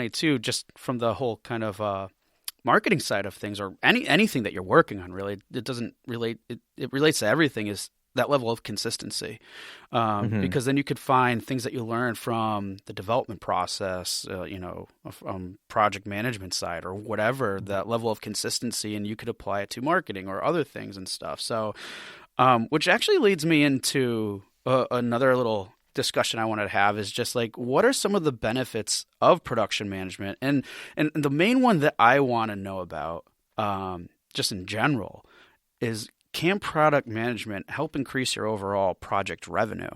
too, just from the whole kind of marketing side of things, or anything that you're working on, really, it doesn't relate. It relates to everything. Is that level of consistency, Hmm. because then you could find things that you learn from the development process, from project management side or whatever, that level of consistency, and you could apply it to marketing or other things and stuff. So, which actually leads me into another little discussion I wanted to have is just like, what are some of the benefits of production management? And the main one that I want to know about, just in general, is, can product management help increase your overall project revenue?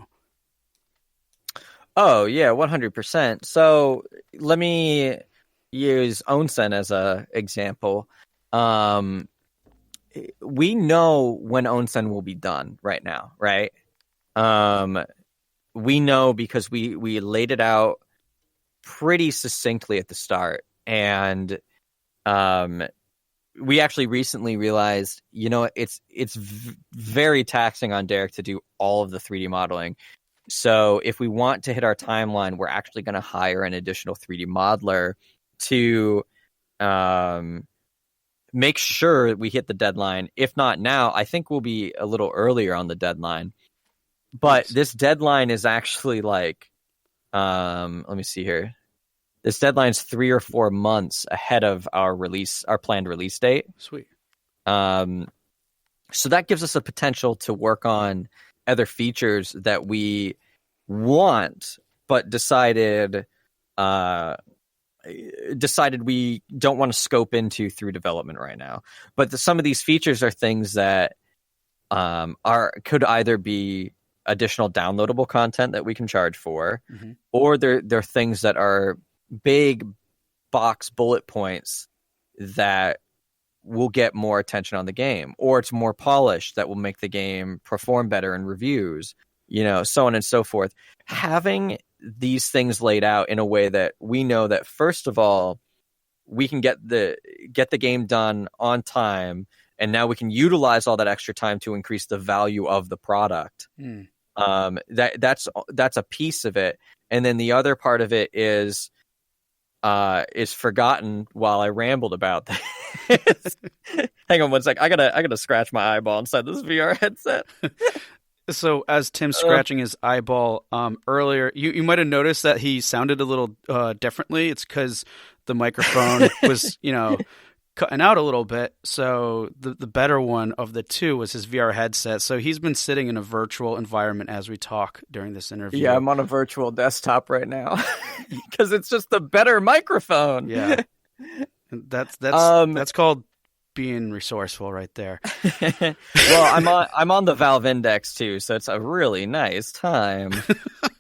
Oh yeah, 100%. So let me use Onsen as a example. Um, we know when Onsen will be done right now, right? Um, we know because we laid it out pretty succinctly at the start, and um, we actually recently realized, very taxing on Derek to do all of the 3D modeling. So if we want to hit our timeline, we're actually going to hire an additional 3D modeler to um, make sure we hit the deadline. If not now, I think we'll be a little earlier on the deadline. But Nice. this deadline is actually like, let me see here. This deadline's 3 or 4 months ahead of our planned release date. Sweet. Um, so that gives us a potential to work on other features that we want, but uh, decided we don't want to scope into through development right now. But some of these features are things that could either be additional downloadable content that we can charge for, Hmm. or they're things that are big box bullet points that will get more attention on the game, or it's more polished that will make the game perform better in reviews, so on and so forth. Having these things laid out in a way that we know that, first of all, we can get the game done on time, and now we can utilize all that extra time to increase the value of the product. Mm. That's a piece of it, and then the other part of it is forgotten while I rambled about this. Hang on one sec. I gotta scratch my eyeball inside this VR headset. So as Tim's Uh, scratching his eyeball earlier, you might have noticed that he sounded a little differently. It's because the microphone was, cutting out a little bit. So the better one of the two was his VR headset. So he's been sitting in a virtual environment as we talk during this yeah, interview. I'm on a virtual desktop right now because it's just the better microphone. Yeah, and that's um, that's called being resourceful right there. well, I'm on the Valve Index too, so it's a really nice time.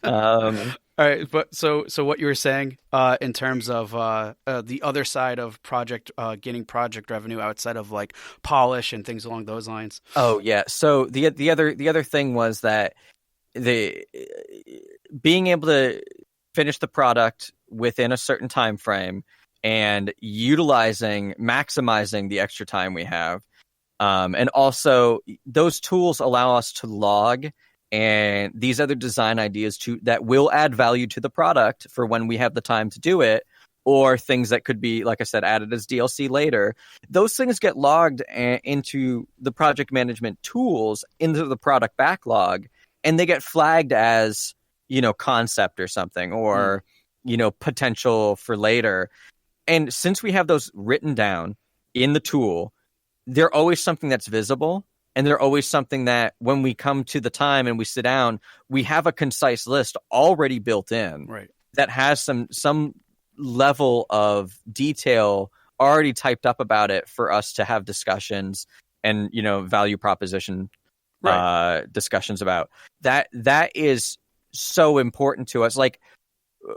Um, All right, but so what you were saying, in terms of the other side of project, getting project revenue outside of like polish and things along those lines. oh yeah. So the other thing was that the being able to finish the product within a certain time frame and maximizing the extra time we have, and also those tools allow us to log and these other design ideas that will add value to the product for when we have the time to do it, or things that could be, like I said, added as DLC later. Those things get logged into the project management tools, into the product backlog, and they get flagged as, concept or something, Mm. or, potential for later. And since we have those written down in the tool, they're always something that's visible. And they're always something that when we come to the time and we sit down, we have a concise list already built in Right. that has some level of detail already typed up about it for us to have discussions and, value proposition Right. discussions about. That is so important to us. Like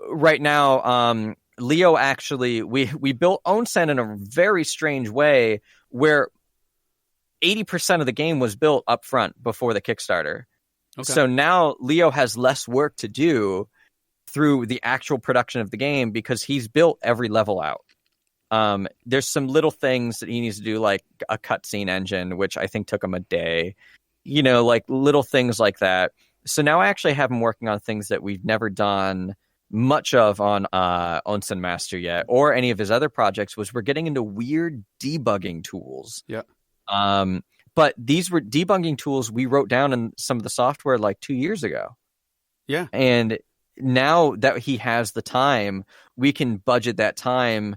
right now, Leo actually, we built Onsen in a very strange way where 80% of the game was built up front before the Kickstarter. Okay. So now Leo has less work to do through the actual production of the game because he's built every level out. There's some little things that he needs to do, like a cutscene engine, which I think took him a day, like little things like that. So now I actually have him working on things that we've never done much of on Onsen Master yet, or any of his other projects, was we're getting into weird debugging tools. Yeah. But these were debugging tools we wrote down in some of the software like 2 years ago. Yeah. And now that he has the time, we can budget that time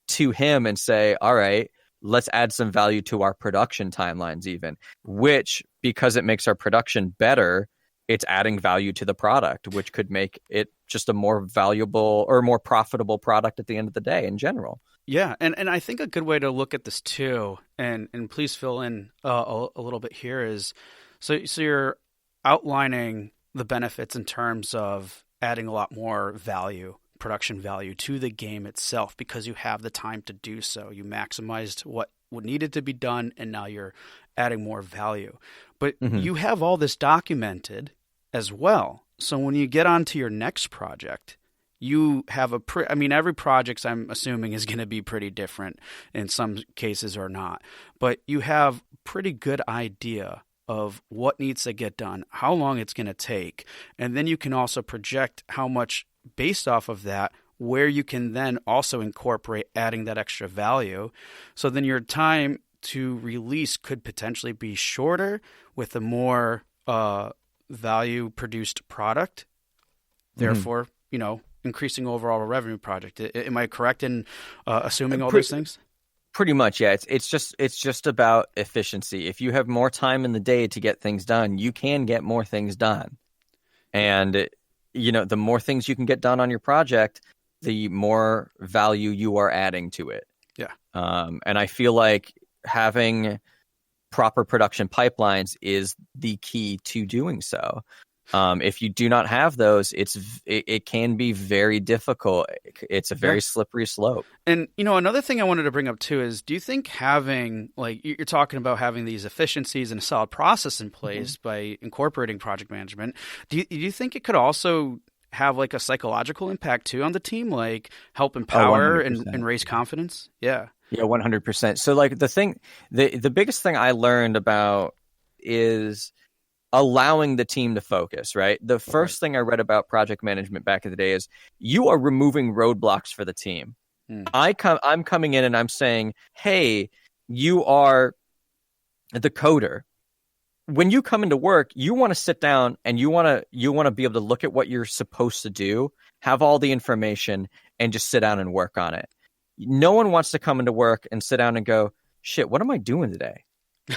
to him and say, all right, let's add some value to our production timelines even, which, because it makes our production better, it's adding value to the product, which could make it just a more valuable or more profitable product at the end of the day in general. Yeah, and I think a good way to look at this too, and please fill in a little bit here, is so you're outlining the benefits in terms of adding a lot more value, production value to the game itself, because you have the time to do so. You maximized what needed to be done, and now you're adding more value. But you have all this documented as well. So when you get on to your next project, you have every project, I'm assuming, is going to be pretty different in some cases or not. But you have pretty good idea of what needs to get done, how long it's going to take. And then you can also project how much, based off of that, where you can then also incorporate adding that extra value. So then your time to release could potentially be shorter with a more value produced product. Therefore, increasing overall revenue project. Am I correct in assuming all those things? Pretty much, yeah. It's just about efficiency. If you have more time in the day to get things done, you can get more things done. And the more things you can get done on your project, the more value you are adding to it. Yeah. And I feel like having proper production pipelines is the key to doing so. If you do not have those, it can be very difficult. It's a very slippery slope. And, another thing I wanted to bring up too is, do you think having, like, you're talking about having these efficiencies and a solid process in place by incorporating project management, do you think it could also have like a psychological impact too on the team, like help empower and raise confidence? Yeah. Yeah, 100%. So like the biggest thing I learned about is allowing the team to focus, right? The first thing I read about project management back in the day is you are removing roadblocks for the team. I'm coming in and I'm saying, hey, you are the coder. When you come into work, you want to sit down and you want to be able to look at what you're supposed to do, have all the information, and just sit down and work on it. No one wants to come into work and sit down and go, shit, what am I doing today?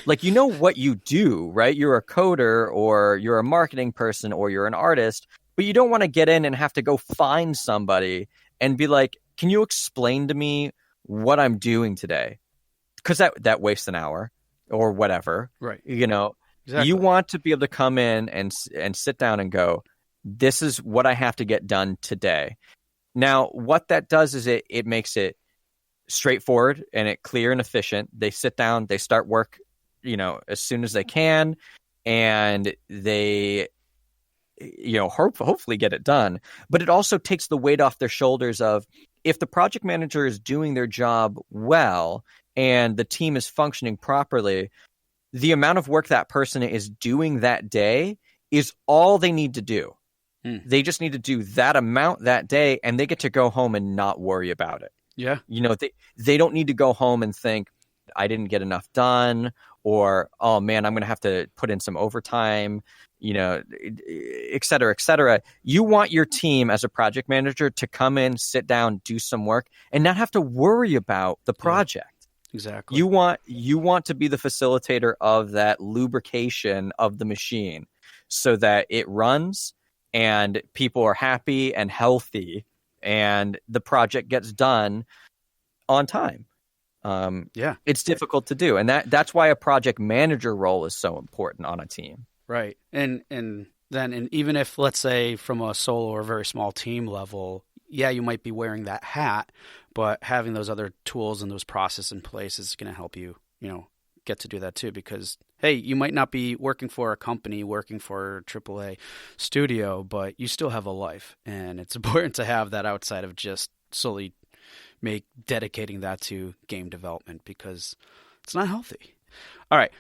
Like, what you do, right? You're a coder, or you're a marketing person, or you're an artist, but you don't want to get in and have to go find somebody and be like, can you explain to me what I'm doing today? Because that wastes an hour or whatever. Right. Exactly. You want to be able to come in and sit down and go, this is what I have to get done today. Now, what that does is it makes it straightforward and it clear and efficient. They sit down, they start work, as soon as they can, and they, hopefully get it done. But it also takes the weight off their shoulders of, if the project manager is doing their job well and the team is functioning properly, the amount of work that person is doing that day is all they need to do. They just need to do that amount that day, and they get to go home and not worry about it. Yeah. They don't need to go home and think, I didn't get enough done, or, oh man, I'm going to have to put in some overtime, et cetera, et cetera. You want your team as a project manager to come in, sit down, do some work, and not have to worry about the project. Exactly. You want to be the facilitator of that lubrication of the machine so that it runs and people are happy and healthy and the project gets done on time. It's difficult to do. And that's why a project manager role is so important on a team. Right. And even if, let's say, from a solo or very small team level, yeah, you might be wearing that hat, but having those other tools and those processes in place is going to help you, get to do that too. Because, hey, you might not be working for a company, working for a AAA studio, but you still have a life. And it's important to have that outside of just solely dedicating that to game development, because it's not healthy. All right.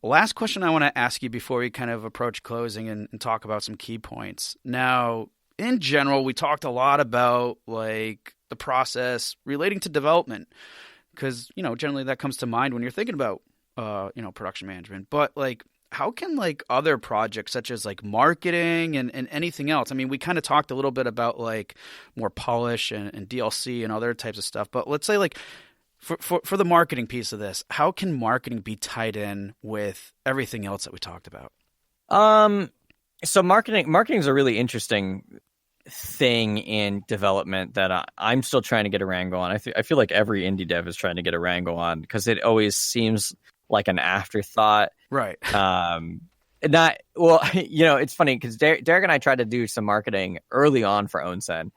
Last question I want to ask you before we kind of approach closing and talk about some key points. Now, in general, we talked a lot about like the process relating to development because, generally that comes to mind when you're thinking about, production management. But like, how can like other projects such as like marketing and anything else? I mean, we kind of talked a little bit about like more polish and DLC and other types of stuff. But let's say like for the marketing piece of this, how can marketing be tied in with everything else that we talked about? So marketing is a really interesting thing in development that I'm still trying to get a wrangle on. I feel like every indie dev is trying to get a wrangle on because it always seems like an afterthought. Right. Not well, it's funny because Derek and I tried to do some marketing early on for Onsen.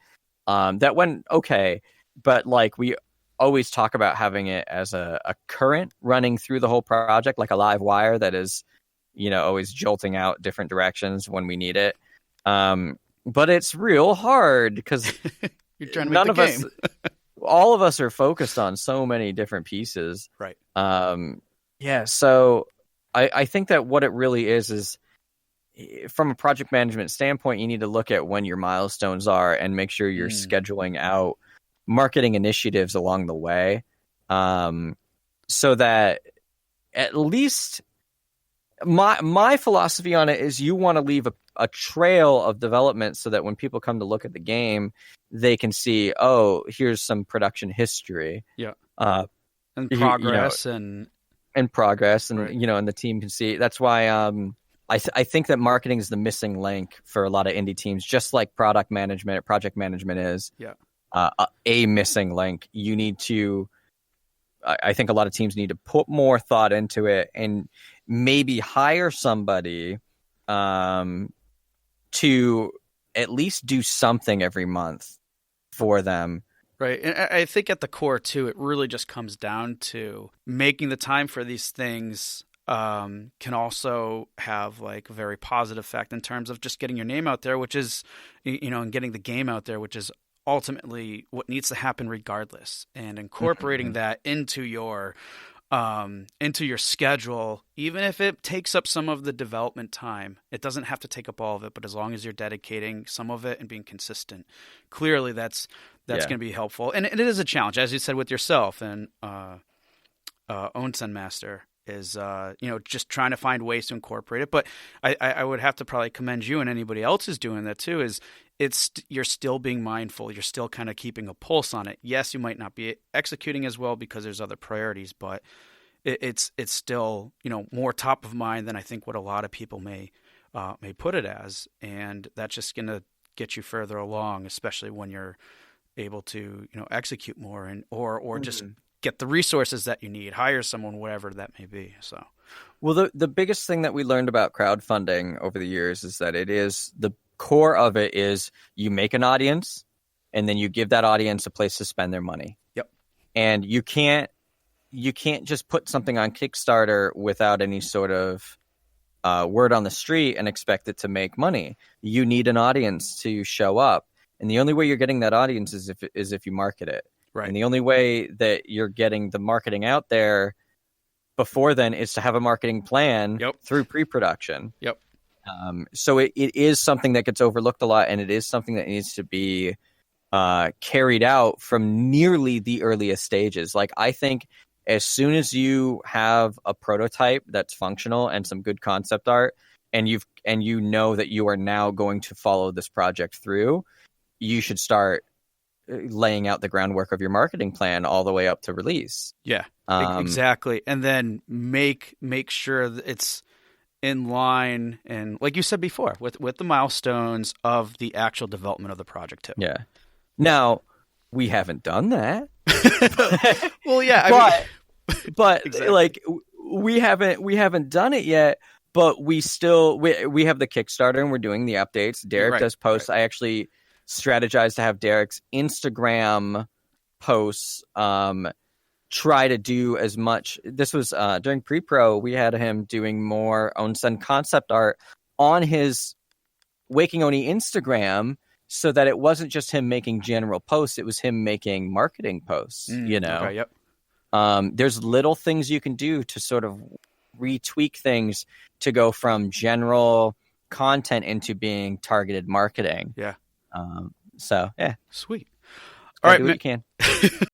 That went okay, but like we always talk about having it as a current running through the whole project, like a live wire that is, always jolting out different directions when we need it. But it's real hard because you're trying to make the game. All of us are focused on so many different pieces. Right. Yeah. So I think that what it really is from a project management standpoint, you need to look at when your milestones are and make sure you're scheduling out marketing initiatives along the way. So that at least my philosophy on it is you want to leave a trail of development so that when people come to look at the game, they can see, oh, here's some production history. Yeah. And progress and progress and, right. And the team can see. That's why I think that marketing is the missing link for a lot of indie teams, just like project management is. Yeah. A missing link. You need to, I think a lot of teams need to put more thought into it and maybe hire somebody to at least do something every month for them. Right. And I think at the core, too, it really just comes down to making the time for these things can also have like a very positive effect in terms of just getting your name out there, which is, and getting the game out there, which is ultimately what needs to happen regardless, and incorporating that into your schedule, even if it takes up some of the development time. It doesn't have to take up all of it, but as long as you're dedicating some of it and being consistent, clearly that's going to be helpful. And it is a challenge, as you said, with yourself and Onsen Master is just trying to find ways to incorporate it. But I would have to probably commend you, and anybody else is doing that too, is you're still being mindful. You're still kind of keeping a pulse on it. Yes, you might not be executing as well because there's other priorities, but it's still, more top of mind than I think what a lot of people may put it as. And that's just going to get you further along, especially when you're able to, execute more and, or just get the resources that you need, hire someone, whatever that may be. So, well, the biggest thing that we learned about crowdfunding over the years is that it is the core of it is you make an audience and then you give that audience a place to spend their money. Yep. And you can't just put something on Kickstarter without any sort of word on the street and expect it to make money. You need an audience to show up. And the only way you're getting that audience is if you market it. Right. And the only way that you're getting the marketing out there before then is to have a marketing plan through pre-production. Yep. So it is something that gets overlooked a lot, and it is something that needs to be carried out from nearly the earliest stages. Like, I think as soon as you have a prototype that's functional and some good concept art, and you know that you are now going to follow this project through, you should start laying out the groundwork of your marketing plan all the way up to release. Yeah, exactly. And then make sure that it's in line and, like you said before, with the milestones of the actual development of the project too. Yeah. Now, we haven't done that. Well, yeah, but exactly. Like we haven't done it yet. But we still we have the Kickstarter and we're doing the updates. Derek does posts. Right. I actually strategized to have Derek's Instagram posts try to do as much. This was during pre-pro. We had him doing more Onsen concept art on his Waking Oni Instagram, so that it wasn't just him making general posts. It was him making marketing posts. Okay, yep. There's little things you can do to sort of retweak things to go from general content into being targeted marketing. Yeah. So yeah, Sweet. all All right, do what you can.